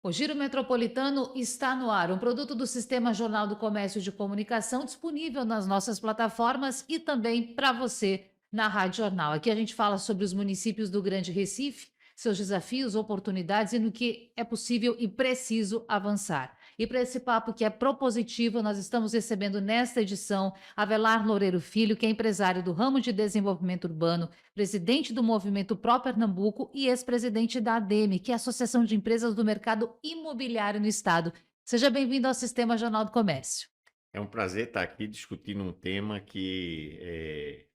O Giro Metropolitano está no ar, um produto do Sistema Jornal do Comércio de Comunicação, disponível nas nossas plataformas e também para você na Rádio Jornal. Aqui a gente fala sobre os municípios do Grande Recife, seus desafios, oportunidades e no que é possível e preciso avançar. E para esse papo que é propositivo, nós estamos recebendo nesta edição Avelar Loureiro Filho, que é empresário do ramo de desenvolvimento urbano, presidente do Movimento Pró Pernambuco e ex-presidente da ADEME, que é a Associação de Empresas do Mercado Imobiliário no Estado. Seja bem-vindo ao Sistema Jornal do Comércio. É um prazer estar aqui discutindo um tema que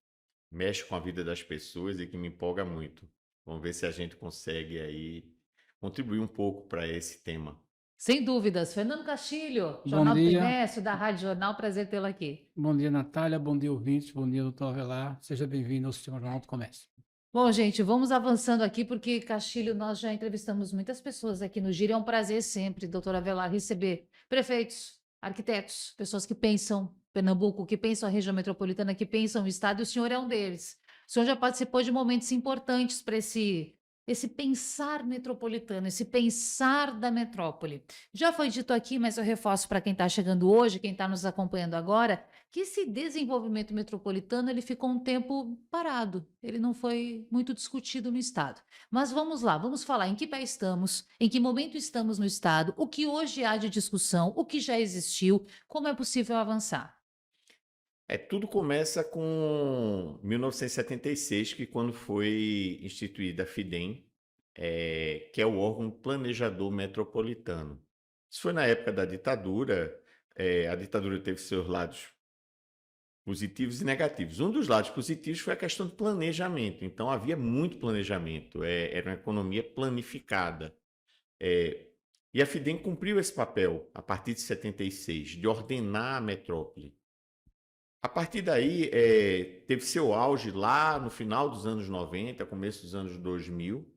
mexe com a vida das pessoas e que me empolga muito. Vamos ver se a gente consegue aí contribuir um pouco para esse tema. Sem dúvidas, Fernando Castilho, Bom Jornal do dia, Comércio, da Rádio Jornal, prazer tê-lo aqui. bom dia, Natália, bom dia, ouvintes, bom dia, doutor Avelar. Seja bem-vindo ao Sistema Jornal do Comércio. Bom, gente, vamos avançando aqui, porque, Castilho, nós já entrevistamos muitas pessoas aqui no Giro. É um prazer sempre, doutora Avelar, receber prefeitos, arquitetos, pessoas que pensam Pernambuco, que pensam a região metropolitana, que pensam o Estado, e o senhor é um deles. O senhor já participou de momentos importantes para esse pensar metropolitano, esse pensar da metrópole. Já foi dito aqui, mas eu reforço para quem está chegando hoje, quem está nos acompanhando agora, que esse desenvolvimento metropolitano ele ficou um tempo parado, ele não foi muito discutido no Estado. Mas vamos lá, vamos falar em que pé estamos, em que momento estamos no Estado, o que hoje há de discussão, o que já existiu, como é possível avançar. Tudo começa com 1976, que quando foi instituída a FIDEM, que é o órgão planejador metropolitano. Isso foi na época da ditadura. A ditadura teve seus lados positivos e negativos. Um dos lados positivos foi a questão do planejamento. Então, havia muito planejamento, era uma economia planificada. É, e a FIDEM cumpriu esse papel a partir de 76, de ordenar a metrópole. A partir daí, teve seu auge lá no final dos anos 90, começo dos anos 2000,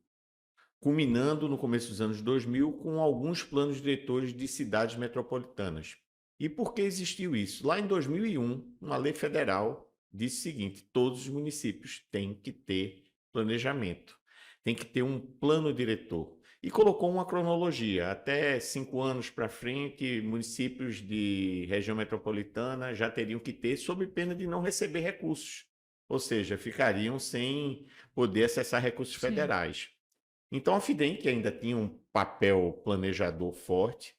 culminando no começo dos anos 2000 com alguns planos diretores de cidades metropolitanas. E por que existiu isso? Lá em 2001, uma lei federal disse o seguinte: todos os municípios têm que ter planejamento, tem que ter um plano diretor. E colocou uma cronologia: até 5 anos para frente, municípios de região metropolitana já teriam que ter, sob pena de não receber recursos, ou seja, ficariam sem poder acessar recursos Sim. federais. Então, a FIDEM, que ainda tinha um papel planejador forte,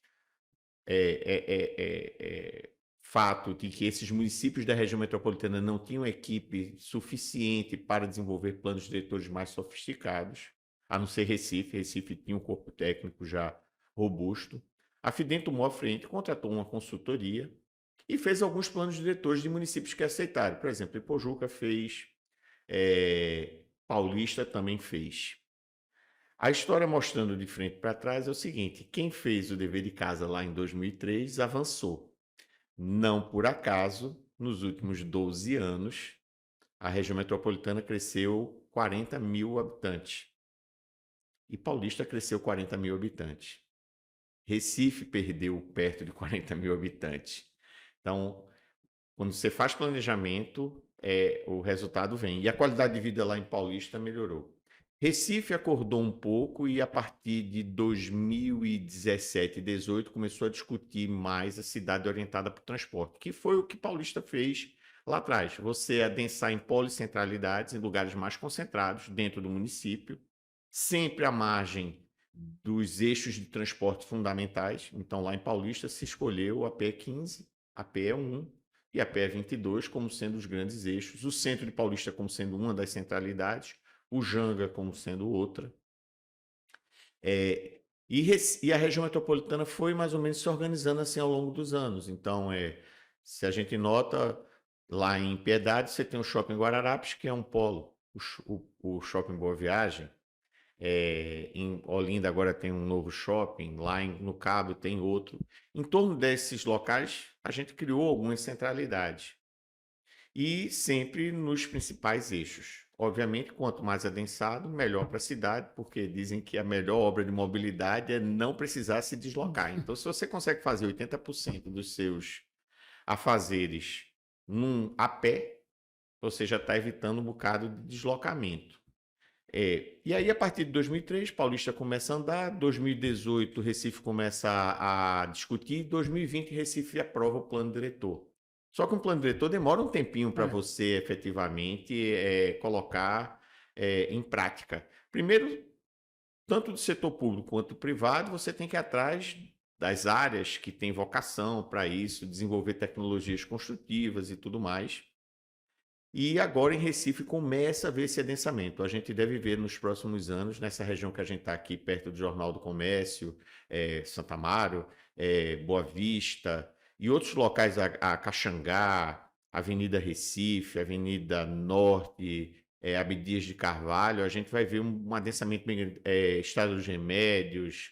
fato de que esses municípios da região metropolitana não tinham equipe suficiente para desenvolver planos diretores mais sofisticados, a não ser Recife. Recife tinha um corpo técnico já robusto. A FIDEM tomou a frente, contratou uma consultoria e fez alguns planos diretores de municípios que aceitaram. Por exemplo, Ipojuca fez, Paulista também fez. A história mostrando de frente para trás é o seguinte: quem fez o dever de casa lá em 2003 avançou. Não por acaso, nos últimos 12 anos, a região metropolitana cresceu 40 mil habitantes e Paulista cresceu 40 mil habitantes. Recife perdeu perto de 40 mil habitantes. Então, quando você faz planejamento, o resultado vem. E a qualidade de vida lá em Paulista melhorou. Recife acordou um pouco e a partir de 2017 e 2018 começou a discutir mais a cidade orientada para o transporte, que foi o que Paulista fez lá atrás. Você adensar em policentralidades, em lugares mais concentrados dentro do município, sempre à margem dos eixos de transporte fundamentais. Então, lá em Paulista se escolheu a PE15, a PE1 e a PE22 como sendo os grandes eixos, o centro de Paulista como sendo uma das centralidades, o Janga como sendo outra. E a região metropolitana foi mais ou menos se organizando assim ao longo dos anos. Então, se a gente nota, lá em Piedade você tem o Shopping Guararapes, que é um polo, o Shopping Boa Viagem. Em Olinda agora tem um novo shopping, lá no Cabo tem outro. Em torno desses locais, a gente criou algumas centralidades. E sempre nos principais eixos. Obviamente, quanto mais adensado, melhor para a cidade, porque dizem que a melhor obra de mobilidade é não precisar se deslocar. Então, se você consegue fazer 80% dos seus afazeres a pé, você já está evitando um bocado de deslocamento. E aí, a partir de 2003, Paulista começa a andar, 2018, Recife começa a discutir, 2020, Recife aprova o plano diretor. Só que um plano diretor demora um tempinho para É. você efetivamente colocar em prática. Primeiro, tanto do setor público quanto do privado, você tem que ir atrás das áreas que têm vocação para isso, desenvolver tecnologias construtivas e tudo mais. E agora em Recife começa a ver esse adensamento. A gente deve ver nos próximos anos, nessa região que a gente está aqui, perto do Jornal do Comércio, Santa Amaro, Boa Vista, e outros locais, a Caxangá, Avenida Recife, Avenida Norte, Abdias de Carvalho, a gente vai ver um adensamento bem grande, Estrada dos Remédios,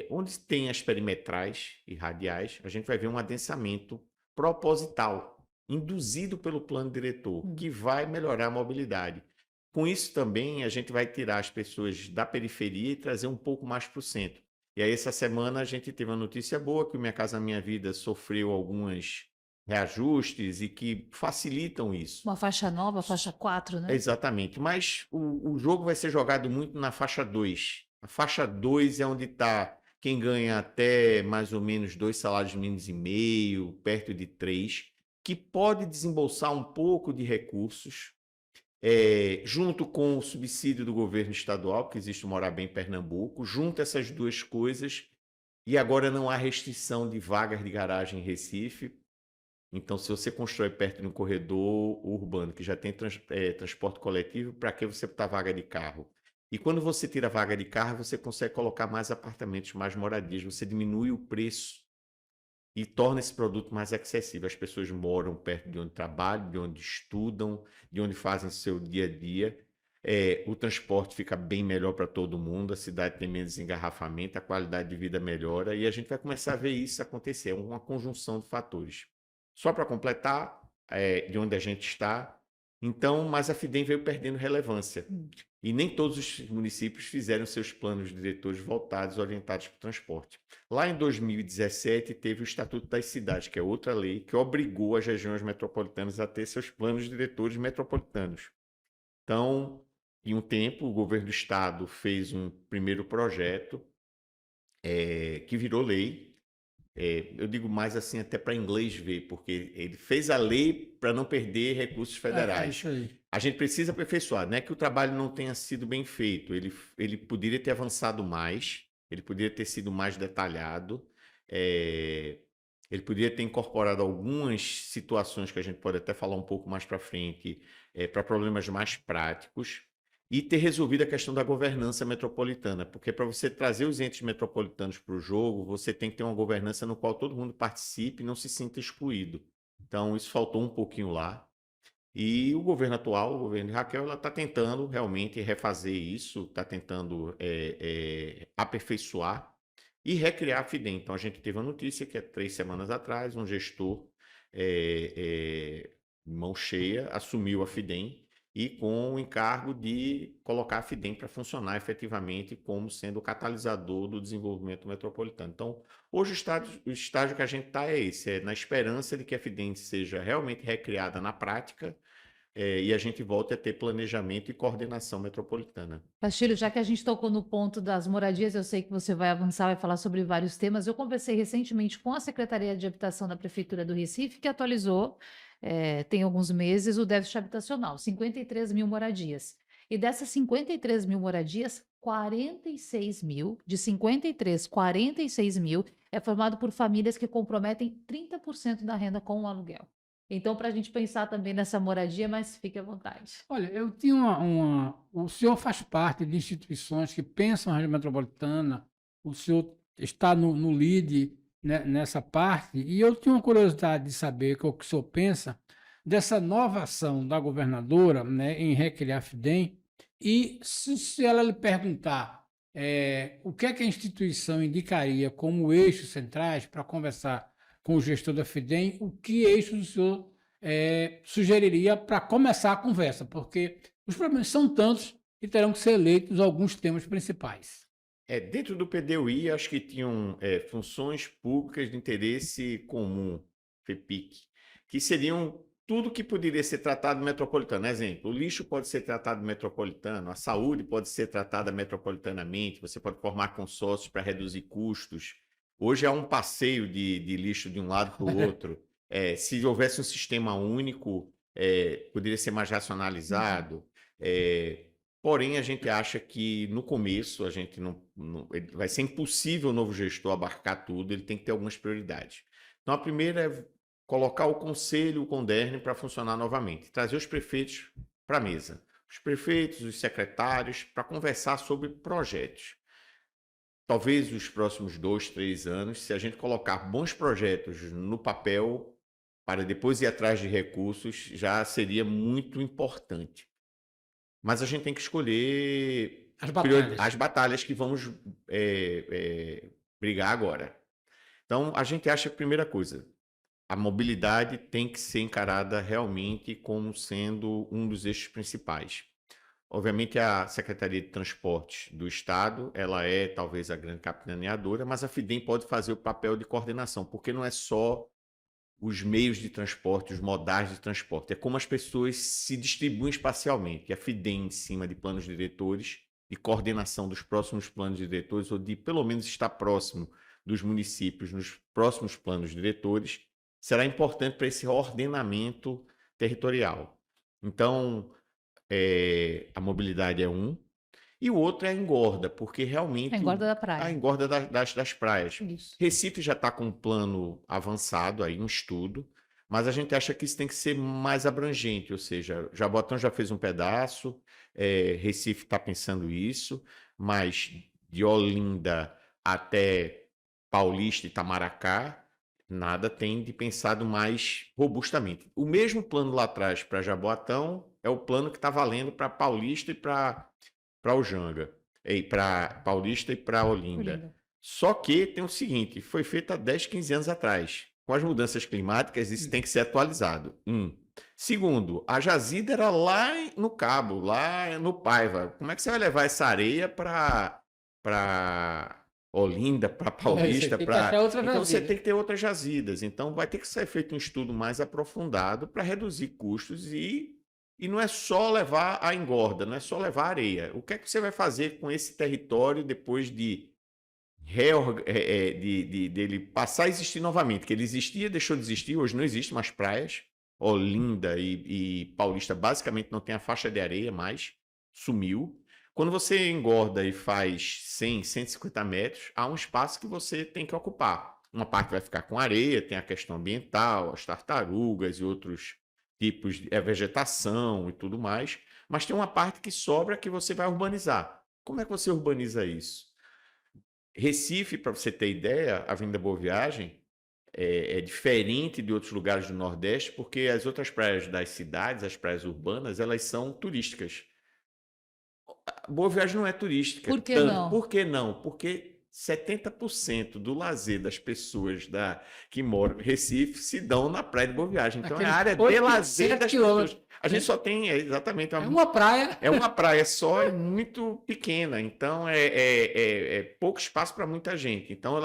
onde tem as perimetrais e radiais, a gente vai ver um adensamento proposital induzido pelo plano diretor, que vai melhorar a mobilidade. Com isso também a gente vai tirar as pessoas da periferia e trazer um pouco mais para o centro. E aí essa semana a gente teve uma notícia boa que o Minha Casa Minha Vida sofreu alguns reajustes e que facilitam isso. Uma faixa nova, faixa 4, né? Exatamente, mas o jogo vai ser jogado muito na faixa 2. A faixa 2 é onde está quem ganha até mais ou menos 2 salários mínimos e meio, perto de 3, que pode desembolsar um pouco de recursos, junto com o subsídio do governo estadual, que existe o Morar Bem Pernambuco, junto essas duas coisas, e agora não há restrição de vagas de garagem em Recife. Então, se você constrói perto de um corredor urbano que já tem transporte coletivo, para que você botar vaga de carro? E quando você tira a vaga de carro, você consegue colocar mais apartamentos, mais moradias, você diminui o preço e torna esse produto mais acessível. As pessoas moram perto de onde trabalham, de onde estudam, de onde fazem seu dia a dia. O transporte fica bem melhor para todo mundo, a cidade tem menos engarrafamento, a qualidade de vida melhora e a gente vai começar a ver isso acontecer, uma conjunção de fatores. Só para completar, de onde a gente está, então, mas a FIDEM veio perdendo relevância. E nem todos os municípios fizeram seus planos diretores voltados, orientados para o transporte. Lá em 2017, teve o Estatuto das Cidades, que é outra lei que obrigou as regiões metropolitanas a ter seus planos diretores metropolitanos. Então, em um tempo, o governo do estado fez um primeiro projeto que virou lei. Eu digo mais assim até para inglês ver, porque ele fez a lei para não perder recursos federais. Isso aí. A gente precisa aperfeiçoar, não é que o trabalho não tenha sido bem feito, ele poderia ter avançado mais, ele poderia ter sido mais detalhado, ele poderia ter incorporado algumas situações que a gente pode até falar um pouco mais para frente, para problemas mais práticos, e ter resolvido a questão da governança metropolitana, porque para você trazer os entes metropolitanos para o jogo, você tem que ter uma governança no qual todo mundo participe e não se sinta excluído. Então, isso faltou um pouquinho lá. E o governo atual, o governo de Raquel, ela está tentando realmente refazer isso, está tentando aperfeiçoar e recriar a FIDEM. Então, a gente teve uma notícia que 3 semanas atrás, um gestor, mão cheia, assumiu a FIDEM e com o encargo de colocar a FIDEM para funcionar efetivamente como sendo o catalisador do desenvolvimento metropolitano. Então, hoje o estágio que a gente está é esse, na esperança de que a FIDEM seja realmente recriada na prática e a gente volte a ter planejamento e coordenação metropolitana. Castilho, já que a gente tocou no ponto das moradias, eu sei que você vai avançar, vai falar sobre vários temas. Eu conversei recentemente com a Secretaria de Habitação da Prefeitura do Recife, que atualizou, tem alguns meses, o déficit habitacional, 53 mil moradias. E dessas 53 mil moradias, 46 mil, de 53, 46 mil, é formado por famílias que comprometem 30% da renda com o aluguel. Então, para a gente pensar também nessa moradia, mas fique à vontade. Olha, eu tinha o senhor faz parte de instituições que pensam na região metropolitana, o senhor está no LIDE, né, nessa parte, e eu tinha uma curiosidade de saber o que o senhor pensa dessa nova ação da governadora, né, em recriar a FIDEM, e se ela lhe perguntar o que é que a instituição indicaria como eixos centrais para conversar com o gestor da FIDEM, o que eixos o senhor sugeriria para começar a conversa, porque os problemas são tantos e terão que ser eleitos alguns temas principais. Dentro do PDUI, acho que tinham funções públicas de interesse comum, FEPIC, que seriam tudo que poderia ser tratado metropolitano. Exemplo, o lixo pode ser tratado metropolitano, a saúde pode ser tratada metropolitanamente, você pode formar consórcios para reduzir custos. Hoje é um passeio de lixo de um lado para o outro. Se houvesse um sistema único, poderia ser mais racionalizado. Porém, a gente acha que no começo a gente vai ser impossível o novo gestor abarcar tudo, ele tem que ter algumas prioridades. Então, a primeira é colocar o conselho, o Conderni, para funcionar novamente, trazer os prefeitos para a mesa, os prefeitos, os secretários, para conversar sobre projetos. Talvez os próximos 2, 3 anos, se a gente colocar bons projetos no papel, para depois ir atrás de recursos, já seria muito importante. Mas a gente tem que escolher as batalhas que vamos brigar agora. Então, a gente acha a primeira coisa, a mobilidade tem que ser encarada realmente como sendo um dos eixos principais. Obviamente, a Secretaria de Transportes do Estado, ela é talvez a grande capitaneadora, mas a FIDEM pode fazer o papel de coordenação, porque não é só os meios de transporte, os modais de transporte, é como as pessoas se distribuem espacialmente. A FIDEM em cima de planos diretores, de coordenação dos próximos planos diretores, ou de pelo menos estar próximo dos municípios nos próximos planos diretores, será importante para esse ordenamento territorial. Então, a mobilidade é um, e o outro é a engorda, porque realmente... A engorda da praia. A engorda das praias. Isso. Recife já está com um plano avançado, aí, um estudo, mas a gente acha que isso tem que ser mais abrangente, ou seja, Jaboatão já fez um pedaço, Recife está pensando isso, mas de Olinda até Paulista e Itamaracá, nada tem de pensado mais robustamente. O mesmo plano lá atrás para Jaboatão é o plano que está valendo para Paulista e para Ujanga, para Paulista e para Olinda. Só que tem o seguinte, foi feito há 10, 15 anos atrás. Com as mudanças climáticas, isso tem que ser atualizado. Segundo, a jazida era lá no Cabo, lá no Paiva. Como é que você vai levar essa areia para Olinda, para Paulista? Então você tem que ter outras jazidas. Então vai ter que ser feito um estudo mais aprofundado para reduzir custos e não é só levar a engorda, não é só levar a areia. O que é que você vai fazer com esse território depois dele passar a existir novamente? Que ele existia, deixou de existir, hoje não existe mais praias. Olinda e Paulista basicamente não tem a faixa de areia mais, sumiu. Quando você engorda e faz 100, 150 metros, há um espaço que você tem que ocupar. Uma parte vai ficar com areia, tem a questão ambiental, as tartarugas e outros tipos de vegetação e tudo mais, mas tem uma parte que sobra que você vai urbanizar. Como é que você urbaniza isso? Recife, para você ter ideia, a Avenida Boa Viagem é diferente de outros lugares do Nordeste, porque as outras praias das cidades, as praias urbanas, elas são turísticas. Boa Viagem não é turística. Por que não? Por que não? Porque 70% do lazer das pessoas que moram em Recife se dão na praia de Boa Viagem. Então, é a área de lazer das pessoas. A gente só tem, exatamente... uma praia. É uma praia só, é muito pequena. Então, é pouco espaço para muita gente. Então,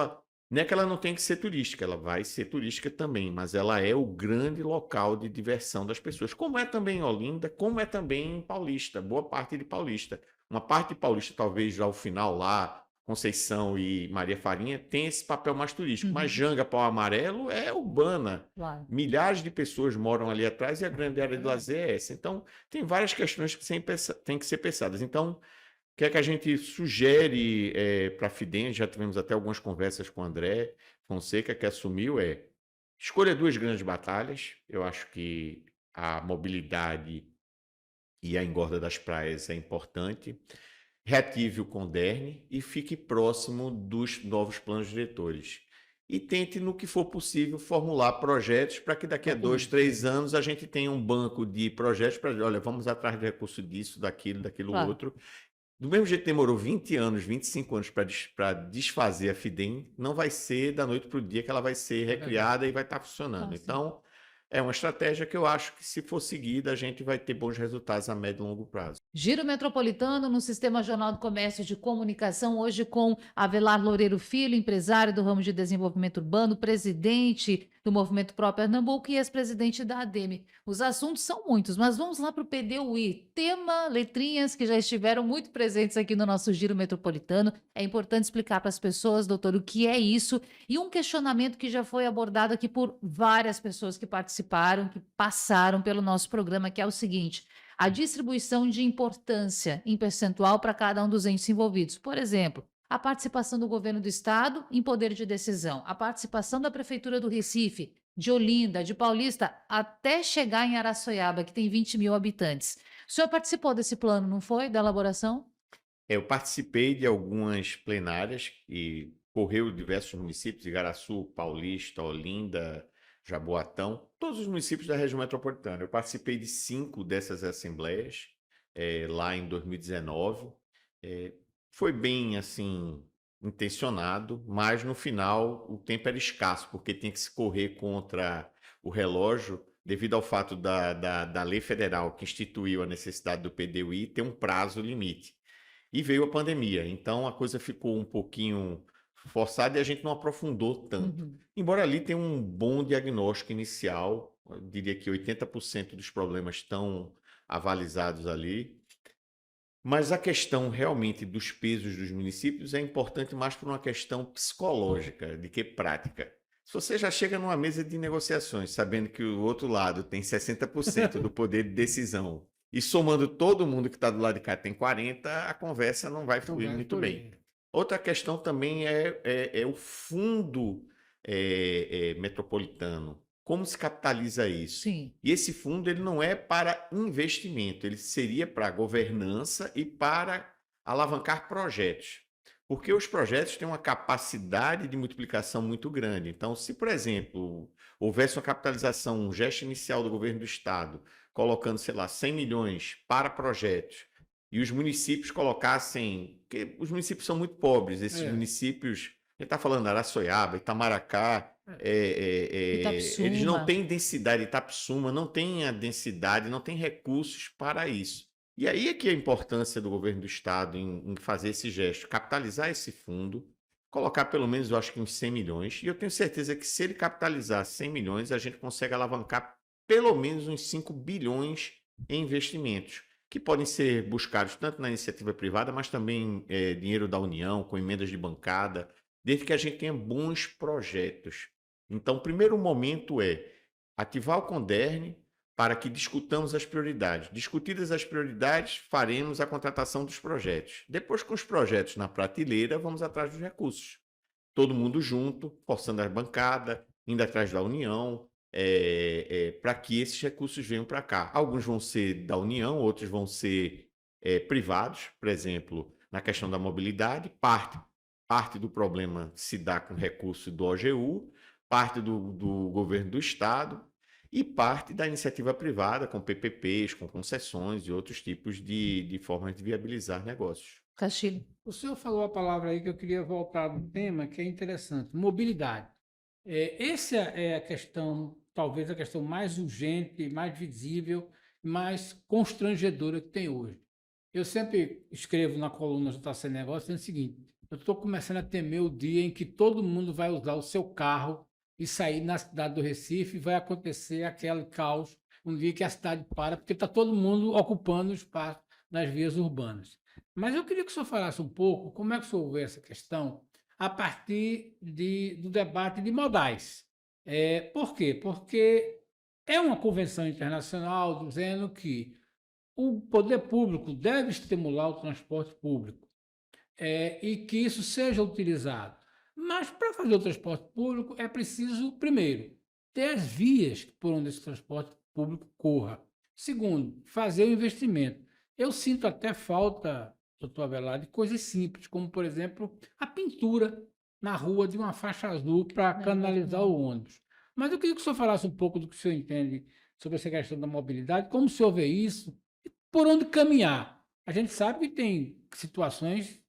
não é que ela não tem que ser turística, ela vai ser turística também, mas ela é o grande local de diversão das pessoas. Como é também em Olinda, como é também em Paulista, boa parte de Paulista. Uma parte de Paulista, talvez, já ao final lá, Conceição e Maria Farinha tem esse papel mais turístico, mas Janga, Pau Amarelo é urbana. Claro. Milhares de pessoas moram ali atrás e a grande área de lazer é essa. Então, tem várias questões que têm que ser pensadas. Então, o que é que a gente sugere para a FIDEM? Já tivemos até algumas conversas com o André Fonseca, que assumiu, escolha 2 grandes batalhas. Eu acho que a mobilidade e a engorda das praias é importante. Reative o Conderni e fique próximo dos novos planos diretores. E tente, no que for possível, formular projetos para que daqui a 2, 3 anos a gente tenha um banco de projetos para, olha, vamos atrás de recurso disso, daquilo Claro. outro. Do mesmo jeito que demorou 20 anos, 25 anos para desfazer a FIDEM, não vai ser da noite para o dia que ela vai ser recriada e vai estar funcionando. Ah, sim. Então, é uma estratégia que eu acho que, se for seguida, a gente vai ter bons resultados a médio e longo prazo. Giro Metropolitano no Sistema Jornal do Comércio de Comunicação, hoje com Avelar Loureiro Filho, empresário do ramo de desenvolvimento urbano, presidente do Movimento Pró Pernambuco e ex-presidente da ADEME. Os assuntos são muitos, mas vamos lá para o PDUI. Tema, letrinhas que já estiveram muito presentes aqui no nosso Giro Metropolitano. É importante explicar para as pessoas, doutor, o que é isso e um questionamento que já foi abordado aqui por várias pessoas que participaram, que passaram pelo nosso programa, que é o seguinte: a distribuição de importância em percentual para cada um dos entes envolvidos. Por exemplo, a participação do governo do estado em poder de decisão, a participação da prefeitura do Recife, de Olinda, de Paulista, até chegar em Araçoiaba, que tem 20 mil habitantes. O senhor participou desse plano, não foi? Da elaboração? Eu participei de algumas plenárias e correu diversos municípios, Igaraçu, Paulista, Olinda, Jaboatão, todos os municípios da região metropolitana. Eu participei de 5 dessas assembleias lá em 2019. Foi bem assim intencionado, mas no final o tempo era escasso, porque tinha que se correr contra o relógio, devido ao fato da lei federal que instituiu a necessidade do PDUI ter um prazo limite. E veio a pandemia, então a coisa ficou um pouquinho forçada e a gente não aprofundou tanto. Uhum. Embora ali tenha um bom diagnóstico inicial, eu diria que 80% dos problemas estão avalizados ali. Mas a questão realmente dos pesos dos municípios é importante mais por uma questão psicológica do que prática. Se você já chega numa mesa de negociações sabendo que o outro lado tem 60% do poder de decisão e somando todo mundo que está do lado de cá tem 40%, a conversa não vai fluir muito bem. Outra questão também é o fundo metropolitano. Como se capitaliza isso? Sim. E esse fundo ele não é para investimento, ele seria para governança e para alavancar projetos. Porque os projetos têm uma capacidade de multiplicação muito grande. Então, se, por exemplo, houvesse uma capitalização, um gesto inicial do governo do estado, colocando, sei lá, 100 milhões para projetos, e os municípios colocassem, porque os municípios são muito pobres, esses municípios, a gente está falando Araçoiaba, Itamaracá, eles não Itapsuma. têm densidade, Itapsuma não tem a densidade, não tem recursos para isso. E aí é que a importância do governo do estado em fazer esse gesto, capitalizar esse fundo, colocar pelo menos, eu acho que uns 100 milhões, e eu tenho certeza que se ele capitalizar 100 milhões, a gente consegue alavancar pelo menos uns 5 bilhões em investimentos, que podem ser buscados tanto na iniciativa privada, mas também dinheiro da União, com emendas de bancada, desde que a gente tenha bons projetos. Então, o primeiro momento é ativar o Conderne para que discutamos as prioridades. Discutidas as prioridades, faremos a contratação dos projetos. Depois, com os projetos na prateleira, vamos atrás dos recursos. Todo mundo junto, forçando a bancada, indo atrás da União, para que esses recursos venham para cá. Alguns vão ser da União, outros vão ser privados, por exemplo, na questão da mobilidade. Parte do problema se dá com recurso do OGU, parte do governo do estado e parte da iniciativa privada, com PPPs, com concessões e outros tipos de formas de viabilizar negócios. Castilho. O senhor falou a palavra aí que eu queria voltar do tema, que é interessante, mobilidade. Essa é a questão, talvez a questão mais urgente, mais visível, mais constrangedora que tem hoje. Eu sempre escrevo na coluna do JC Negócio dizendo o seguinte: eu estou começando a temer o dia em que todo mundo vai usar o seu carro e sair na cidade do Recife e vai acontecer aquele caos, um dia que a cidade para, porque está todo mundo ocupando o espaço nas vias urbanas. Mas eu queria que o senhor falasse um pouco como é que o senhor vê essa questão a partir do debate de modais. Por quê? Porque é uma convenção internacional dizendo que o poder público deve estimular o transporte público e que isso seja utilizado. Mas para fazer o transporte público é preciso, primeiro, ter as vias por onde esse transporte público corra. Segundo, fazer o investimento. Eu sinto até falta, doutor Avelar, de coisas simples, como, por exemplo, a pintura na rua de uma faixa azul para canalizar o ônibus. Mas eu queria que o senhor falasse um pouco do que o senhor entende sobre essa questão da mobilidade, como o senhor vê isso e por onde caminhar. A gente sabe que tem situações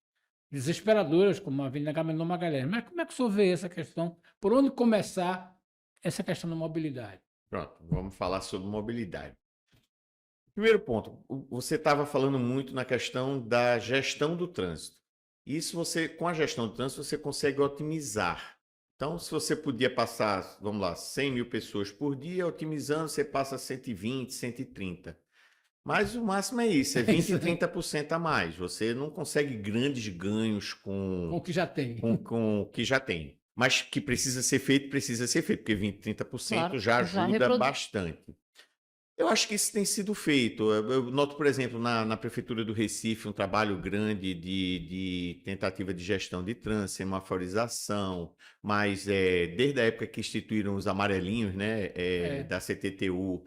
desesperadoras, como a Avenida Agamenon Magalhães, mas como é que o senhor vê essa questão? Por onde começar essa questão da mobilidade? Pronto, vamos falar sobre mobilidade. Primeiro ponto, você estava falando muito na questão da gestão do trânsito. Isso com a gestão do trânsito, você consegue otimizar. Então, se você podia passar, vamos lá, 100 mil pessoas por dia, otimizando, você passa 120, 130. Mas o máximo é isso, é É 20 isso e aí, 30% a mais. Você não consegue grandes ganhos com o que já tem. com o que já tem. Mas que precisa ser feito, porque 20, 30% Claro, já já ajuda bastante. Eu acho que isso tem sido feito. Eu noto, por exemplo, na Prefeitura do Recife, um trabalho grande de tentativa de gestão de trânsito, semaforização, mas desde a época que instituíram os amarelinhos, né, É, da CTTU,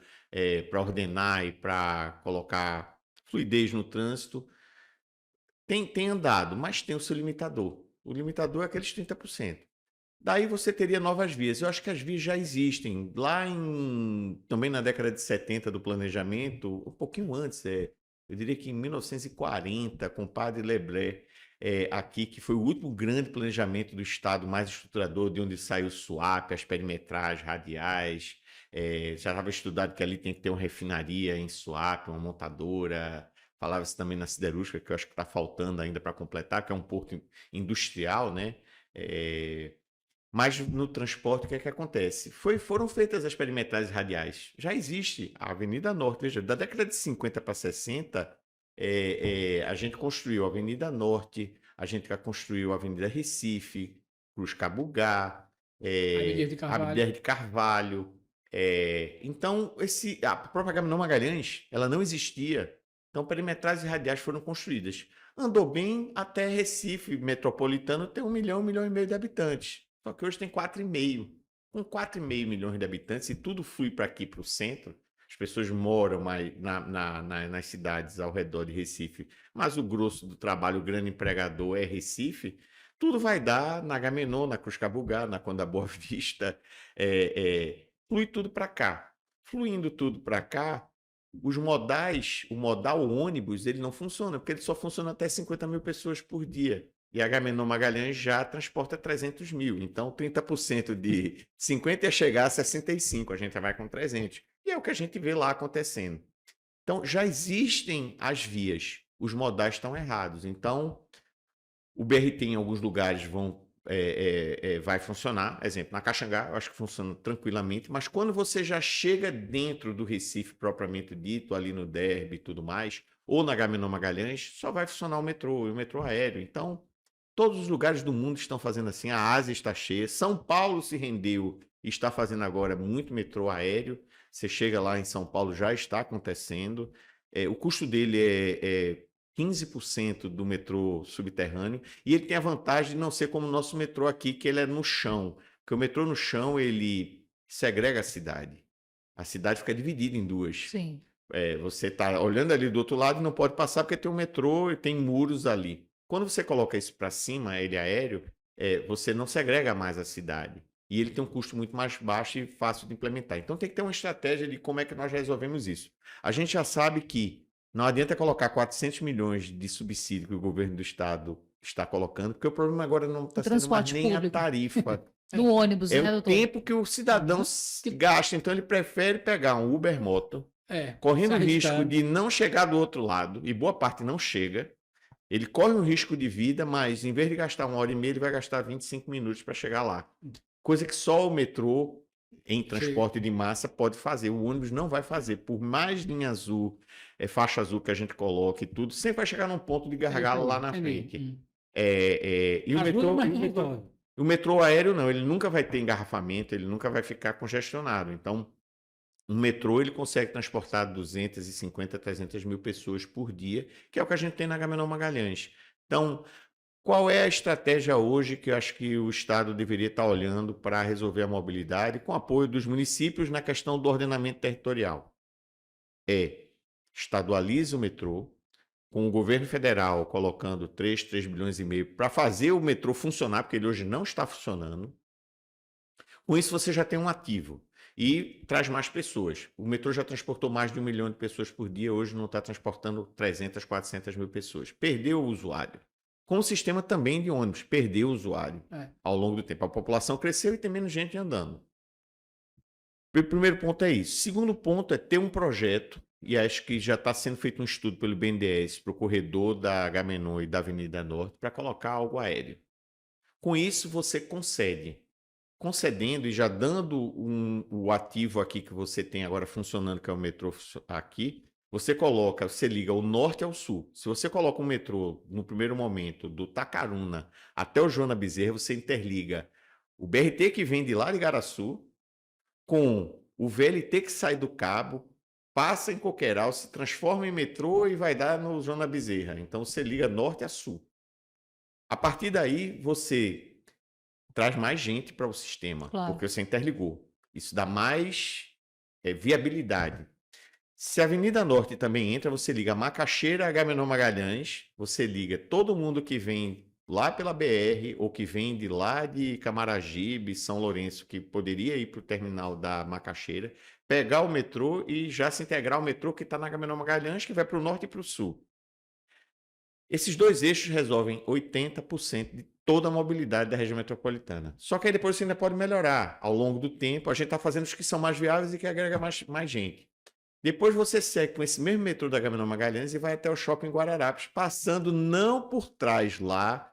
para ordenar e para colocar fluidez no trânsito, tem andado, mas tem o seu limitador. O limitador é aqueles 30%. Daí você teria novas vias. Eu acho que as vias já existem. Também na década de 70 do planejamento, um pouquinho antes, eu diria que em 1940, com o padre Leblé, aqui, que foi o último grande planejamento do Estado mais estruturador, de onde saiu o SUAP, as perimetrais radiais. Já estava estudado que ali tem que ter uma refinaria em Suape, uma montadora. Falava-se também na siderúrgica, que eu acho que está faltando ainda para completar, que é um porto industrial, né? É, mas no transporte, o que é que acontece? Foram feitas as perimetrais radiais. Já existe a Avenida Norte. Veja, da década de 50 para 60, a gente construiu a Avenida Norte, a gente já construiu a Avenida Recife, Cruz Cabugá, Abdias de Carvalho. Abdias de Carvalho. Então, a própria Gaminão Magalhães, ela não existia. Então, perimetrais radiais foram construídas. Andou bem até Recife metropolitano ter 1 milhão e meio de habitantes. Só que hoje tem 4,5. Com 4,5 milhões de habitantes, e tudo flui para aqui, para o centro, as pessoas moram mais nas cidades ao redor de Recife, mas o grosso do trabalho, o grande empregador é Recife, tudo vai dar na Agamenon, na Cruz Cabugá, na Conda Boa Vista, flui tudo para cá. Fluindo tudo para cá, os modais, o modal ônibus, ele não funciona, porque ele só funciona até 50 mil pessoas por dia. E a Agamenon Magalhães já transporta 300 mil. Então, 30% de 50 ia chegar a 65, a gente já vai com 300. E é o que a gente vê lá acontecendo. Então, já existem as vias, os modais estão errados. Então, o BRT em alguns lugares vai funcionar. Exemplo, na Caxangá, eu acho que funciona tranquilamente, mas quando você já chega dentro do Recife propriamente dito, ali no Derby e tudo mais, ou na Agamenon Magalhães, só vai funcionar o metrô e o metrô aéreo. Então, todos os lugares do mundo estão fazendo assim, a Ásia está cheia, São Paulo se rendeu e está fazendo agora muito metrô aéreo. Você chega lá em São Paulo, já está acontecendo. O custo dele é 15% do metrô subterrâneo, e ele tem a vantagem de não ser como o nosso metrô aqui, que ele é no chão. Porque o metrô no chão, ele segrega a cidade. A cidade fica dividida em duas. Sim. Você está olhando ali do outro lado e não pode passar porque tem um metrô e tem muros ali. Quando você coloca isso para cima, ele aéreo, você não segrega mais a cidade. E ele tem um custo muito mais baixo e fácil de implementar. Então tem que ter uma estratégia de como é que nós resolvemos isso. A gente já sabe que não adianta colocar 400 milhões de subsídio que o governo do estado está colocando, porque o problema agora não O está sendo mais transporte nem a público. tarifa. No ônibus, É né, o doutor? tempo que o cidadão Uhum. gasta. Então ele prefere pegar um Uber Moto, Se correndo o risco arriscar. de não chegar do outro lado, e boa parte não chega. Ele corre um risco de vida, mas em vez de gastar 1 hora e meia, ele vai gastar 25 minutos para chegar lá. Coisa que só o metrô, em transporte de massa, pode fazer. O ônibus não vai fazer. Por mais linha azul, faixa azul que a gente coloque e tudo, sempre vai chegar num ponto de gargalo lá na frente. E o Ajuda, metrô, mas não resolve. o metrô aéreo não, ele nunca vai ter engarrafamento, ele nunca vai ficar congestionado. Então, um metrô ele consegue transportar 250, 300 mil pessoas por dia, que é o que a gente tem na Agamenon Magalhães. Então, qual é a estratégia hoje que eu acho que o Estado deveria estar olhando para resolver a mobilidade, com apoio dos municípios na questão do ordenamento territorial? Estadualize o metrô, com o governo federal colocando 3 bilhões e meio para fazer o metrô funcionar, porque ele hoje não está funcionando. Com isso, você já tem um ativo e traz mais pessoas. O metrô já transportou mais de 1 milhão de pessoas por dia, hoje não está transportando 300, 400 mil pessoas. Perdeu o usuário. Com o sistema também de ônibus, perdeu o usuário ao longo do tempo. A população cresceu e tem menos gente andando. O primeiro ponto é isso. Segundo ponto é ter um projeto, e acho que já está sendo feito um estudo pelo BNDES para o corredor da Agamenon e da Avenida Norte para colocar algo aéreo. Com isso, você concede concedendo e já dando o ativo aqui que você tem agora funcionando, que é o metrô aqui, você liga o norte ao sul. Se você coloca um metrô no primeiro momento do Tacaruna até o Joana Bezerra, você interliga o BRT que vem de lá de Igaraçu com o VLT que sai do Cabo, passa em Coqueiral, se transforma em metrô e vai dar no Joana Bezerra. Então você liga norte a sul. A partir daí, você traz mais gente para o sistema, Claro. porque você interligou. Isso dá mais viabilidade. Se a Avenida Norte também entra, você liga Macaxeira, Agamenon Magalhães, você liga todo mundo que vem lá pela BR ou que vem de lá de Camaragibe, São Lourenço, que poderia ir para o terminal da Macaxeira, pegar o metrô e já se integrar ao metrô que está na Agamenon Magalhães, que vai para o norte e para o sul. Esses dois eixos resolvem 80% de toda a mobilidade da região metropolitana. Só que aí depois você ainda pode melhorar. Ao longo do tempo, a gente está fazendo os que são mais viáveis e que agregam mais gente. Depois você segue com esse mesmo metrô da Agamenon Magalhães e vai até o Shopping Guararapes, passando não por trás lá,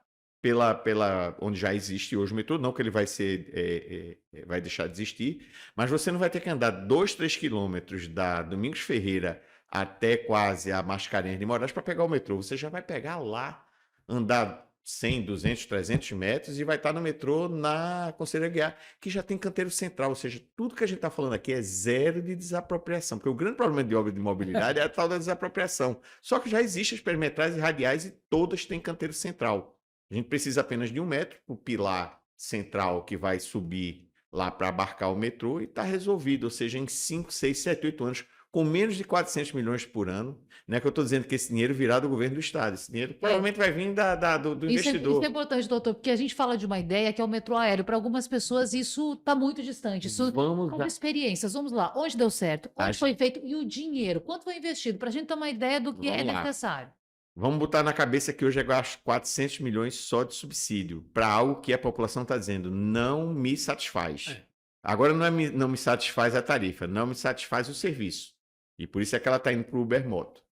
onde já existe hoje o metrô, não que ele vai deixar de existir, mas você não vai ter que andar 2, 3 quilômetros da Domingos Ferreira até quase a Mascarenhas de Moraes para pegar o metrô. Você já vai pegar lá, andar 100, 200, 300 metros e vai estar no metrô na Conselheiro Aguiar, que já tem canteiro central, ou seja, tudo que a gente está falando aqui é zero de desapropriação, porque o grande problema de obra de mobilidade é a tal da desapropriação. Só que já existem as perimetrais e radiais e todas têm canteiro central. A gente precisa apenas de 1 metro para o pilar central que vai subir lá para abarcar o metrô e está resolvido, ou seja, em 5, 6, 7, 8 anos, com menos de 400 milhões por ano, não é que eu estou dizendo que esse dinheiro virá do governo do Estado, esse dinheiro provavelmente vai vir do investidor. Isso é importante, doutor, porque a gente fala de uma ideia que é o metrô aéreo. Para algumas pessoas isso está muito distante. Isso são experiências. Vamos lá. Onde deu certo? Onde foi feito? E o dinheiro? Quanto foi investido? Para a gente ter uma ideia do que é necessário. Vamos botar na cabeça que hoje eu gasto 400 milhões só de subsídio para algo que a população está dizendo não me satisfaz. Agora não me satisfaz a tarifa, não me satisfaz o serviço. E por isso é que ela está indo para o Uber Moto.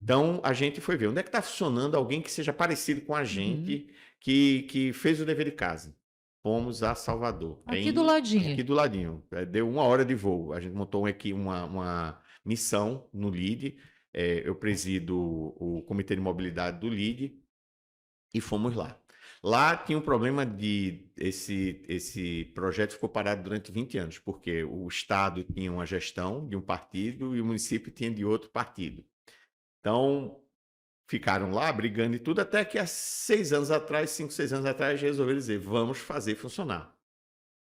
Então, a gente foi ver onde é que está funcionando alguém que seja parecido com a gente, que fez o dever de casa. Fomos a Salvador. Aqui do ladinho. Aqui do ladinho. Deu 1 hora de voo. A gente montou aqui uma missão no LIDE. Eu presido o Comitê de Mobilidade do LIDE e fomos lá. Lá tinha um problema esse projeto ficou parado durante 20 anos, porque o Estado tinha uma gestão de um partido e o município tinha de outro partido. Então, ficaram lá brigando e tudo, até que há 6 anos atrás, 5, 6 anos atrás, resolveram dizer, vamos fazer funcionar.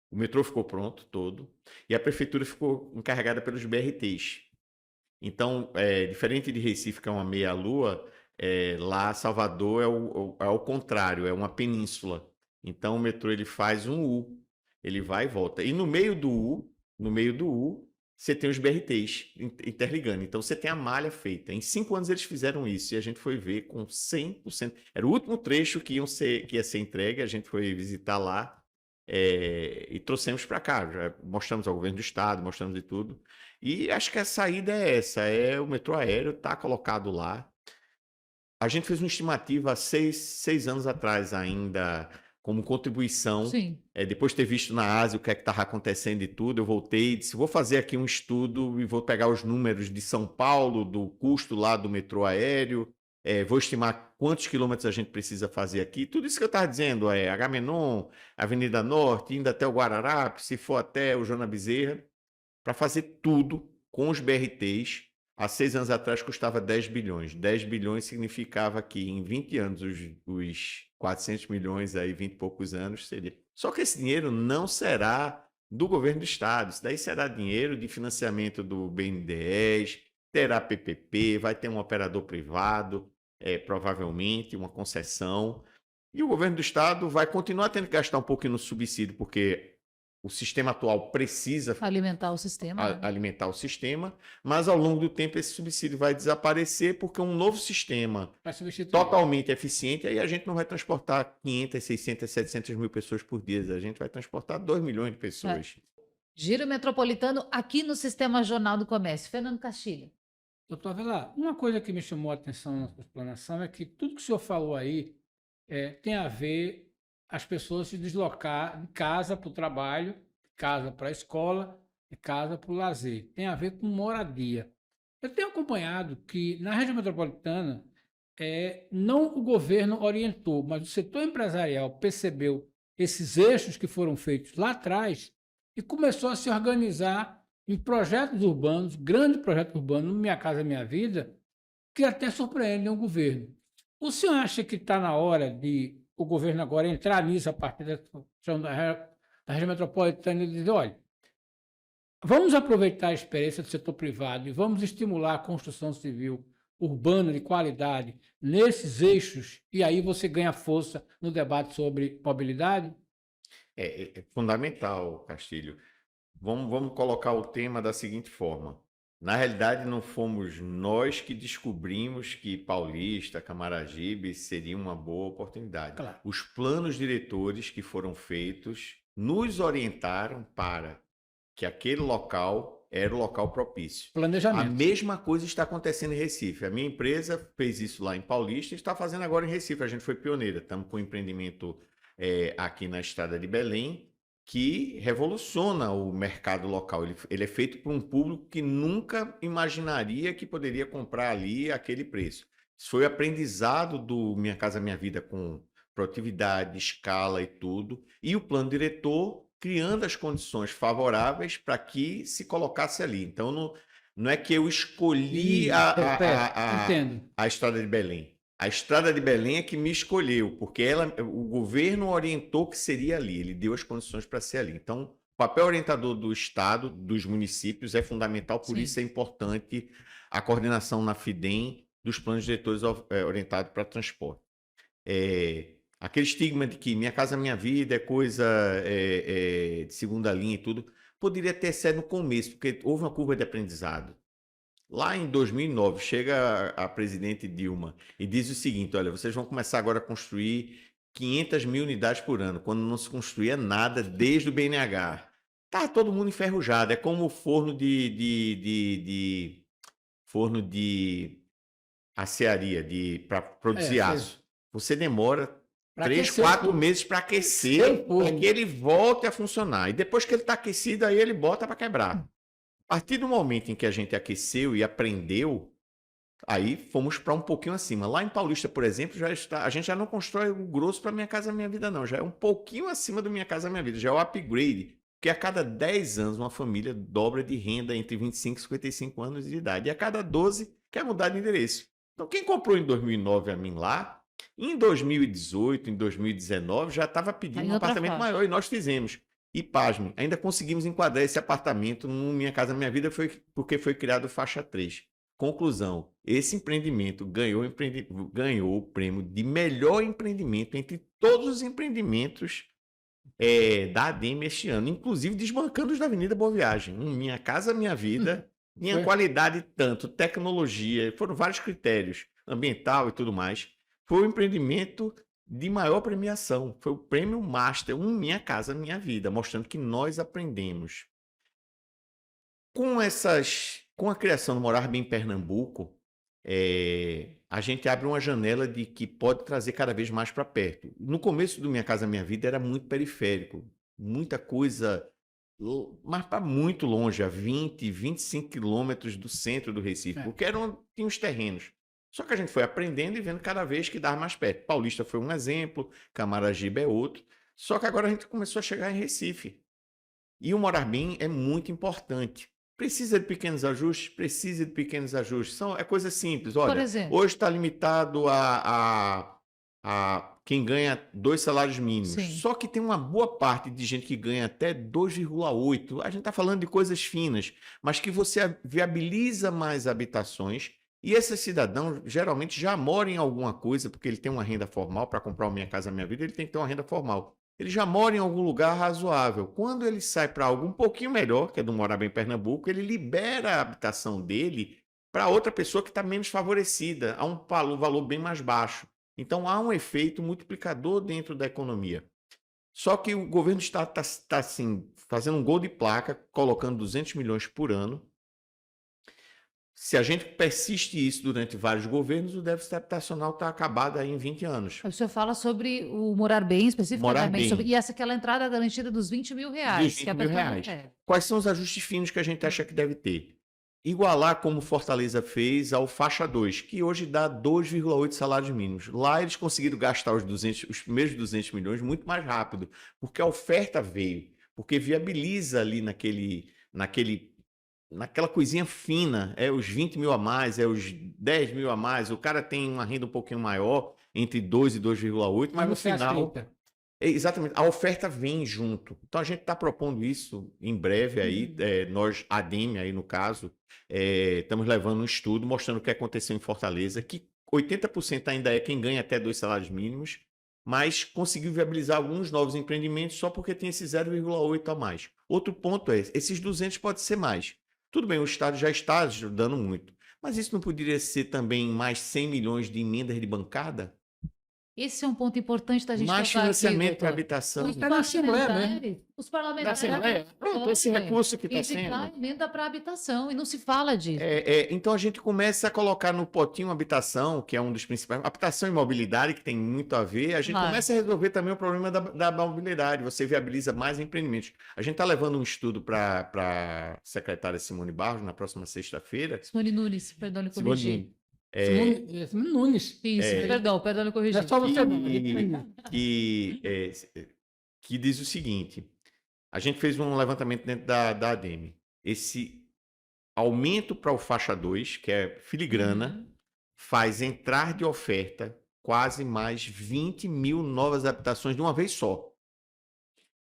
O metrô ficou pronto todo e a prefeitura ficou encarregada pelos BRTs. Então, diferente de Recife, que é uma meia-lua, lá Salvador é o contrário, é uma península. Então o metrô ele faz um U, ele vai e volta. E no meio do U, você tem os BRTs interligando. Então você tem a malha feita. Em 5 anos eles fizeram isso e a gente foi ver com 100%. Era o último trecho que ia ser entregue, a gente foi visitar lá e trouxemos para cá. Já mostramos ao governo do estado, mostramos de tudo. E acho que a saída é essa, o metrô aéreo está colocado lá. A gente fez uma estimativa há 6 anos atrás ainda, como contribuição. Sim. Depois de ter visto na Ásia o que é que estava acontecendo e tudo, eu voltei e disse, vou fazer aqui um estudo e vou pegar os números de São Paulo, do custo lá do metrô aéreo, vou estimar quantos quilômetros a gente precisa fazer aqui. Tudo isso que eu estava dizendo, Agamenon, Avenida Norte, indo até o Guararapes, se for até o Joana Bezerra, para fazer tudo com os BRTs. Há 6 anos atrás custava 10 bilhões. 10 bilhões significava que em 20 anos os 400 milhões, aí 20 e poucos anos, seria. Só que esse dinheiro não será do governo do estado. Isso daí será dinheiro de financiamento do BNDES, terá PPP, vai ter um operador privado, provavelmente uma concessão. E o governo do estado vai continuar tendo que gastar um pouquinho no subsídio, porque o sistema atual precisa alimentar o sistema, alimentar o sistema, mas ao longo do tempo esse subsídio vai desaparecer porque um novo sistema totalmente eficiente, aí a gente não vai transportar 500, 600, 700 mil pessoas por dia, a gente vai transportar 2 milhões de pessoas. Giro metropolitano aqui no Sistema Jornal do Comércio. Fernando Castilho. Doutor Avelar, uma coisa que me chamou a atenção na sua explanação é que tudo que o senhor falou aí tem a ver as pessoas se deslocar de casa para o trabalho, de casa para a escola, de casa para o lazer. Tem a ver com moradia. Eu tenho acompanhado que na região metropolitana, não o governo orientou, mas o setor empresarial percebeu esses eixos que foram feitos lá atrás e começou a se organizar em projetos urbanos, grandes projetos urbanos, Minha Casa Minha Vida, que até surpreendem o governo. O senhor acha que está na hora de o governo agora entrar nisso a partir da região metropolitana e dizer, olha, vamos aproveitar a experiência do setor privado e vamos estimular a construção civil urbana de qualidade nesses eixos, e aí você ganha força no debate sobre mobilidade? É fundamental, Castilho. Vamos colocar o tema da seguinte forma. Na realidade, não fomos nós que descobrimos que Paulista, Camaragibe seria uma boa oportunidade. Claro. Os planos diretores que foram feitos nos orientaram para que aquele local era o local propício. A Planejamento. mesma coisa está acontecendo em Recife. A minha empresa fez isso lá em Paulista e está fazendo agora em Recife. A gente foi pioneira. Estamos com um empreendimento aqui na Estrada de Belém, que revoluciona o mercado local. Ele é feito por um público que nunca imaginaria que poderia comprar ali aquele preço. Isso foi aprendizado do Minha Casa Minha Vida com produtividade, escala e tudo. E o plano diretor criando as condições favoráveis para que se colocasse ali. Então, não é que eu escolhi Entendo. a Estrada de Belém. A Estrada de Belém é que me escolheu, porque o governo orientou que seria ali, ele deu as condições para ser ali. Então, o papel orientador do Estado, dos municípios, é fundamental, por Sim. isso é importante a coordenação na FIDEM dos planos diretores orientados para transporte. Aquele estigma de que Minha Casa Minha Vida é coisa de segunda linha e tudo, poderia ter sido no começo, porque houve uma curva de aprendizado. Lá em 2009, chega a presidente Dilma e diz o seguinte, olha, vocês vão começar agora a construir 500 mil unidades por ano, quando não se construía nada desde o BNH. Tá todo mundo enferrujado, é como o forno forno de acearia, para produzir aço. Você demora 3, 4 meses para aquecer, para que ele volte a funcionar. E depois que ele está aquecido, aí ele bota para quebrar. A partir do momento em que a gente aqueceu e aprendeu, aí fomos para um pouquinho acima. Lá em Paulista, por exemplo, a gente já não constrói o grosso para Minha Casa Minha Vida, não. Já é um pouquinho acima do Minha Casa Minha Vida. Já é o upgrade. Porque a cada 10 anos uma família dobra de renda entre 25 e 55 anos de idade. E a cada 12 quer mudar de endereço. Então, quem comprou em 2009 a mim lá, em 2018, em 2019, já estava pedindo um apartamento maior. E nós fizemos. E, pasme, ainda conseguimos enquadrar esse apartamento no Minha Casa Minha Vida porque foi criado faixa 3. Conclusão, esse empreendimento ganhou o prêmio de melhor empreendimento entre todos os empreendimentos da ADEME este ano, inclusive desbancando os da Avenida Boa Viagem. Minha Casa Minha Vida, minha qualidade tanto, tecnologia, foram vários critérios, ambiental e tudo mais. Foi um empreendimento de maior premiação, foi o Prêmio Master, Minha Casa Minha Vida, mostrando que nós aprendemos. Com a criação do Morar Bem Pernambuco, a gente abre uma janela de que pode trazer cada vez mais para perto. No começo do Minha Casa Minha Vida era muito periférico, muita coisa, mas para muito longe, a 20, 25 quilômetros do centro do Recife, porque tinha os terrenos. Só que a gente foi aprendendo e vendo cada vez que dar mais perto. Paulista foi um exemplo, Camaragibe é outro. Só que agora a gente começou a chegar em Recife. E o Morar Bem é muito importante. Precisa de pequenos ajustes? Precisa de pequenos ajustes. É coisa simples. Olha, Por exemplo, hoje está limitado a quem ganha 2 salários mínimos. Sim. Só que tem uma boa parte de gente que ganha até 2,8. A gente está falando de coisas finas, mas que você viabiliza mais habitações. E esse cidadão geralmente já mora em alguma coisa, porque ele tem uma renda formal para comprar o Minha Casa Minha Vida, ele tem que ter uma renda formal. Ele já mora em algum lugar razoável. Quando ele sai para algo um pouquinho melhor, que é do Morar Bem Pernambuco, ele libera a habitação dele para outra pessoa que está menos favorecida, a um valor bem mais baixo. Então há um efeito multiplicador dentro da economia. Só que o governo está assim, fazendo um gol de placa, colocando 200 milhões por ano. Se a gente persiste isso durante vários governos, o déficit habitacional está acabado aí em 20 anos. O senhor fala sobre o morar bem, Morar especificamente, bem, e aquela entrada garantida dos 20 mil dos reais, que 20 a mil pessoa não reais. quer. Quais são os ajustes finos que a gente acha que deve ter? Igualar como Fortaleza fez ao faixa 2, que hoje dá 2,8 salários mínimos. Lá eles conseguiram gastar os primeiros 200 milhões muito mais rápido, porque a oferta veio, porque viabiliza ali naquela coisinha fina, é os 20 mil a mais, é os 10 mil a mais, o cara tem uma renda um pouquinho maior, entre 2 e 2,8, mas no você final, aceita. exatamente, a oferta vem junto. Então a gente está propondo isso em breve aí, nós, a ADEME aí no caso, estamos levando um estudo mostrando o que aconteceu em Fortaleza, que 80% ainda é quem ganha até 2 salários mínimos, mas conseguiu viabilizar alguns novos empreendimentos só porque tem esse 0,8 a mais. Outro ponto é, esses 200 pode ser mais. Tudo bem, o Estado já está ajudando muito, mas isso não poderia ser também mais 100 milhões de emendas de bancada? Esse é um ponto importante da gente Mais tratar aqui, financiamento para doutor. habitação? Os Está na Assembleia mesmo. os Da parlamentares Assembleia? Pronto, esse podem recurso que está indicar sendo. emenda para habitação, e não se fala disso. Então a gente começa a colocar no potinho habitação, que é um dos principais. Habitação e mobilidade, que tem muito a ver. A gente Claro. começa a resolver também o problema da mobilidade. Você viabiliza mais empreendimentos. A gente está levando um estudo para a secretária Simone Barros na próxima sexta-feira. Simone Nunes, perdão, lhe corrigir. Simone, Simone Nunes. Isso, perdão, lhe corrigir. É só você. que diz o seguinte: a gente fez um levantamento dentro da ADEME. Esse aumento para o faixa 2, que é filigrana, faz entrar de oferta quase mais 20 mil novas habitações de uma vez só.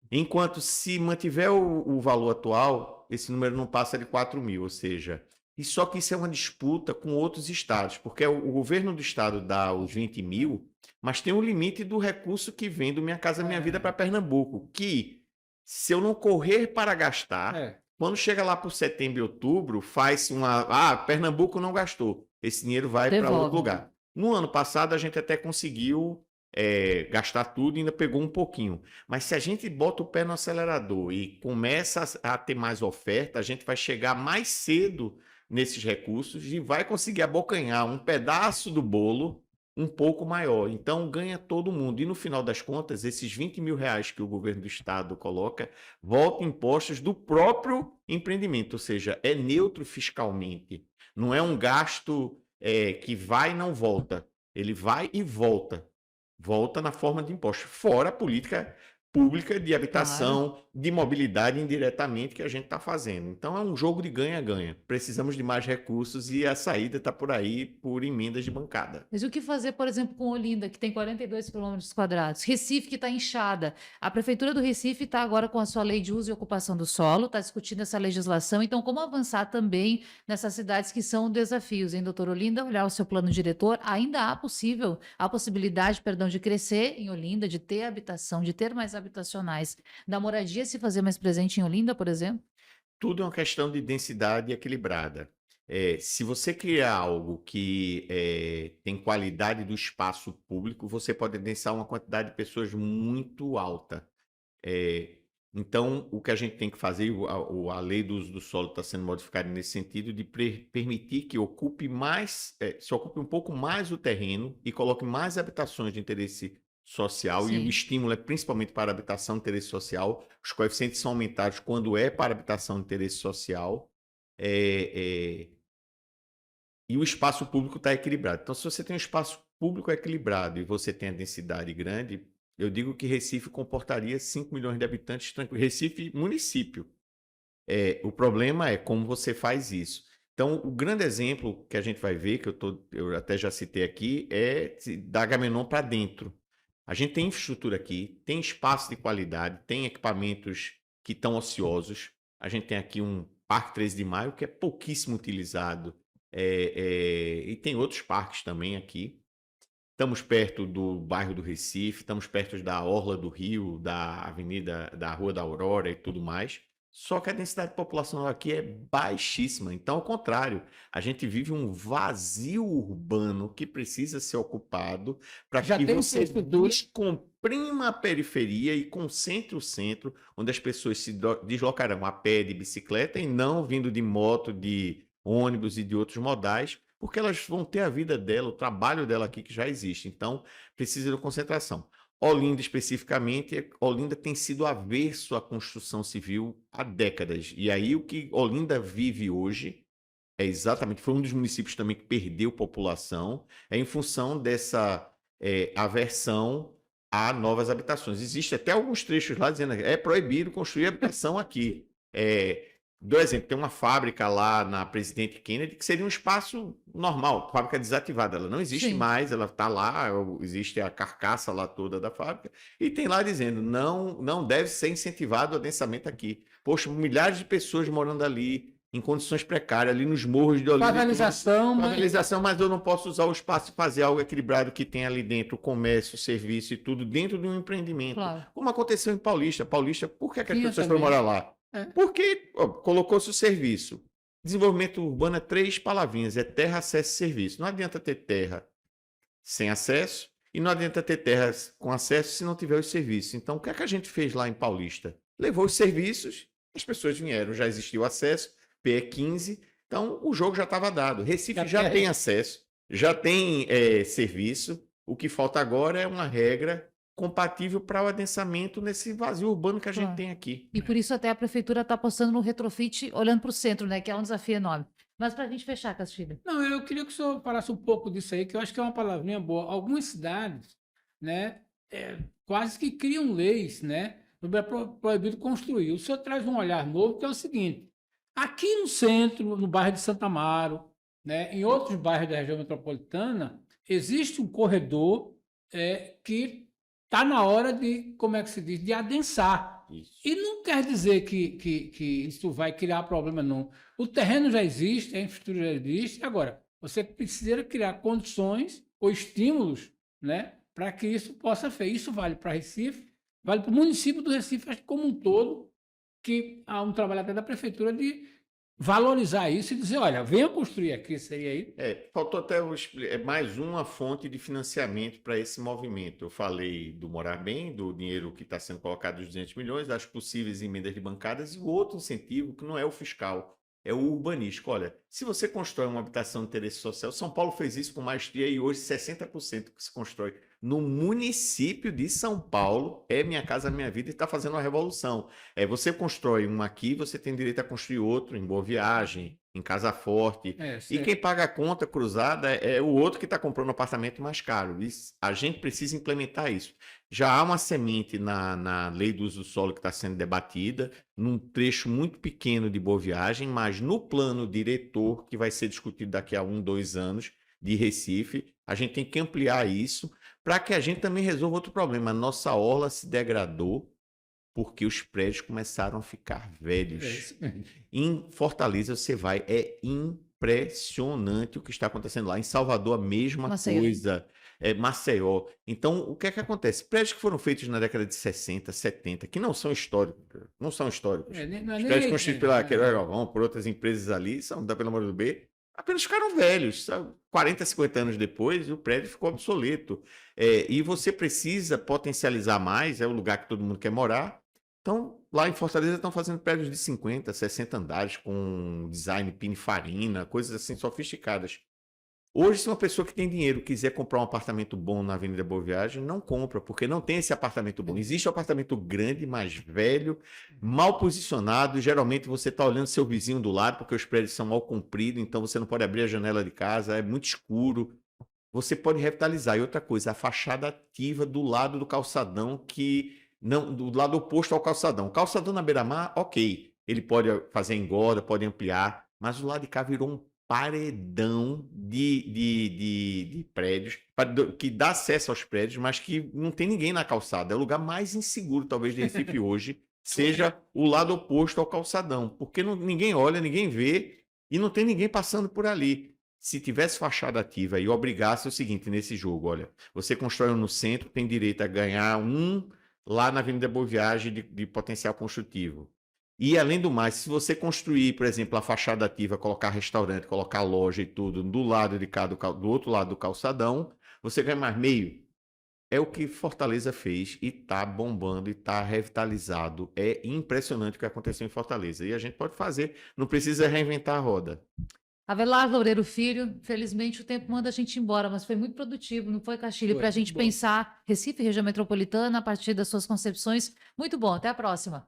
Enquanto se mantiver o valor atual, esse número não passa de 4 mil, ou seja, e só que isso é uma disputa com outros estados, porque o governo do estado dá os 20 mil, mas tem um limite do recurso que vem do Minha Casa Minha Vida para Pernambuco, que se eu não correr para gastar, quando chega lá por setembro e outubro, faz Pernambuco não gastou, esse dinheiro vai para Devolve. outro lugar. No ano passado a gente até conseguiu gastar tudo e ainda pegou um pouquinho. Mas se a gente bota o pé no acelerador e começa a ter mais oferta, a gente vai chegar mais cedo nesses recursos e vai conseguir abocanhar um pedaço do bolo um pouco maior. Então ganha todo mundo. E no final das contas, esses 20 mil reais que o governo do estado coloca, volta impostos do próprio empreendimento, ou seja, é neutro fiscalmente. Não é um gasto que vai e não volta. Ele vai e volta. Volta na forma de impostos, fora a política pública de habitação, de mobilidade indiretamente que a gente está fazendo. Então é um jogo de ganha-ganha. Precisamos de mais recursos e a saída está por aí por emendas de bancada. Mas o que fazer, por exemplo, com Olinda, que tem 42 quilômetros quadrados? Recife, que está inchada. A Prefeitura do Recife está agora com a sua lei de uso e ocupação do solo, está discutindo essa legislação. Então, como avançar também nessas cidades que são desafios, hein, doutor Olinda? Olhar o seu plano diretor, ainda há possibilidade, de crescer em Olinda, de ter habitação, de ter mais habitacionais, da moradia se fazer mais presente em Olinda, por exemplo? Tudo é uma questão de densidade equilibrada. Se você criar algo que tem qualidade do espaço público, você pode densar uma quantidade de pessoas muito alta. Então, o que a gente tem que fazer, a lei do uso do solo está sendo modificada nesse sentido, de permitir que se ocupe um pouco mais o terreno e coloque mais habitações de interesse social, e o Sim. estímulo é principalmente para habitação de interesse social. Os coeficientes são aumentados quando é para habitação de interesse social. E o espaço público está equilibrado. Então, se você tem um espaço público equilibrado e você tem a densidade grande, eu digo que Recife comportaria 5 milhões de habitantes tranquilo. Recife, município. O problema é como você faz isso. Então, o grande exemplo que a gente vai ver, que eu até já citei aqui, é da Agamenon para dentro. A gente tem infraestrutura aqui, tem espaço de qualidade, tem equipamentos que estão ociosos. A gente tem aqui um Parque 13 de Maio, que é pouquíssimo utilizado. E tem outros parques também aqui. Estamos perto do bairro do Recife, estamos perto da Orla do Rio, da Avenida, da Rua da Aurora e tudo mais. Só que a densidade populacional aqui é baixíssima. Então, ao contrário, a gente vive um vazio urbano que precisa ser ocupado para Já que tem você infraestrutura. descomprima a periferia e concentre o centro, onde as pessoas se deslocarão a pé, de bicicleta e não vindo de moto, de ônibus e de outros modais, porque elas vão ter a vida dela, o trabalho dela aqui que já existe. Então, precisa de concentração. Olinda, especificamente, Olinda tem sido averso à construção civil há décadas. E aí o que Olinda vive hoje é exatamente, foi um dos municípios também que perdeu população, é em função dessa aversão a novas habitações. Existe até alguns trechos lá dizendo que é proibido construir habitação aqui. Dou exemplo, tem uma fábrica lá na Presidente Kennedy que seria um espaço normal, fábrica desativada. Ela não existe Sim. mais, ela está lá, existe a carcaça lá toda da fábrica, e tem lá dizendo, não deve ser incentivado o adensamento aqui. Poxa, milhares de pessoas morando ali, em condições precárias, ali nos morros de Olinda. Favelização, Mas eu não posso usar o espaço e fazer algo equilibrado que tem ali dentro, o comércio, o serviço e tudo, dentro de um empreendimento. Claro. Como aconteceu em Paulista. Paulista, por que, que as Tinha pessoas também. foram morar lá? É. Porque colocou-se o serviço. Desenvolvimento urbano é 3 palavrinhas, é terra, acesso e serviço. Não adianta ter terra sem acesso e não adianta ter terra com acesso se não tiver os serviços. Então, o que é que a gente fez lá em Paulista? Levou os serviços, as pessoas vieram, já existiu acesso, PE15, então o jogo já estava dado. Recife já tem acesso, já tem serviço, o que falta agora é uma regra compatível para o adensamento nesse vazio urbano que a gente Claro. tem aqui. E por isso até a prefeitura está apostando no retrofit, olhando para o centro, né? Que é um desafio enorme. Mas para a gente fechar, Castilho. Não, eu queria que o senhor falasse um pouco disso aí, que eu acho que é uma palavrinha boa. Algumas cidades, né, quase que criam leis, né, sobre proibido construir. O senhor traz um olhar novo, que é o seguinte: aqui no centro, no bairro de Santa Amaro, né, em outros bairros da região metropolitana, existe um corredor que está na hora de, como é que se diz, de adensar. Isso. E não quer dizer que isso vai criar problema, não. O terreno já existe, a infraestrutura já existe. Agora, você precisa criar condições ou estímulos, né, para que isso possa ser. Isso vale para Recife, vale para o município do Recife acho que como um todo, que há um trabalho até da prefeitura de valorizar isso e dizer, olha, venha construir aqui, isso aí. Faltou até mais uma fonte de financiamento para esse movimento. Eu falei do Morar Bem, do dinheiro que está sendo colocado dos 200 milhões, das possíveis emendas de bancadas, e o outro incentivo, que não é o fiscal, é o urbanístico. Olha, se você constrói uma habitação de interesse social, São Paulo fez isso com maestria e hoje 60% que se constrói no município de São Paulo é Minha Casa Minha Vida e está fazendo uma revolução. Você constrói um aqui, você tem direito a construir outro em Boa Viagem, em Casa Forte. E quem paga a conta cruzada é o outro que está comprando um apartamento mais caro. A gente precisa implementar isso. Já há uma semente na lei do uso do solo que está sendo debatida, num trecho muito pequeno de Boa Viagem, mas no plano diretor, que vai ser discutido daqui a 1, 2 anos, de Recife, a gente tem que ampliar isso para que a gente também resolva outro problema. A nossa orla se degradou porque os prédios começaram a ficar velhos. Em Fortaleza você vai, é impressionante o que está acontecendo lá. Em Salvador a mesma coisa. Maceió. Então, o que é que acontece? Prédios que foram feitos na década de 60, 70, que não são históricos. Não são históricos. Os prédios construídos pela Queiroz Galvão, por outras empresas ali, são da Pelo Amor do B, apenas ficaram velhos. Sabe? 40, 50 anos depois, o prédio ficou obsoleto. E você precisa potencializar mais, é o lugar que todo mundo quer morar. Então, lá em Fortaleza estão fazendo prédios de 50, 60 andares, com design Pininfarina, coisas assim sofisticadas. Hoje, se uma pessoa que tem dinheiro quiser comprar um apartamento bom na Avenida Boa Viagem, não compra, porque não tem esse apartamento bom. Existe um apartamento grande, mais velho, mal posicionado. Geralmente você está olhando seu vizinho do lado, porque os prédios são mal compridos, então você não pode abrir a janela de casa, é muito escuro. Você pode revitalizar. E outra coisa, a fachada ativa do lado do calçadão, do lado oposto ao calçadão. O calçadão na beira-mar, ok. Ele pode fazer engorda, pode ampliar, mas o lado de cá virou um paredão de prédios, que dá acesso aos prédios, mas que não tem ninguém na calçada. É o lugar mais inseguro, talvez, de Recife hoje, seja o lado oposto ao calçadão, porque ninguém olha, ninguém vê, e não tem ninguém passando por ali. Se tivesse fachada ativa e obrigasse o seguinte nesse jogo, olha, você constrói um no centro, tem direito a ganhar um lá na Avenida Boa Viagem de potencial construtivo. E, além do mais, se você construir, por exemplo, a fachada ativa, colocar restaurante, colocar loja e tudo do lado de cá, do outro lado do calçadão, você ganha mais meio. É o que Fortaleza fez e está bombando e está revitalizado. É impressionante o que aconteceu em Fortaleza. E a gente pode fazer, não precisa reinventar a roda. Avelar Loureiro Filho, infelizmente o tempo manda a gente embora, mas foi muito produtivo, não foi, Castilho? Foi, Para a muito gente bom. pensar Recife, região metropolitana, a partir das suas concepções. Muito bom, até a próxima.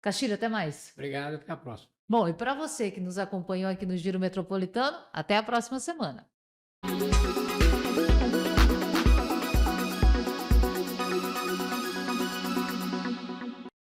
Castilho, até mais. Obrigado, até a próxima. Bom, e para você que nos acompanhou aqui no Giro Metropolitano, até a próxima semana.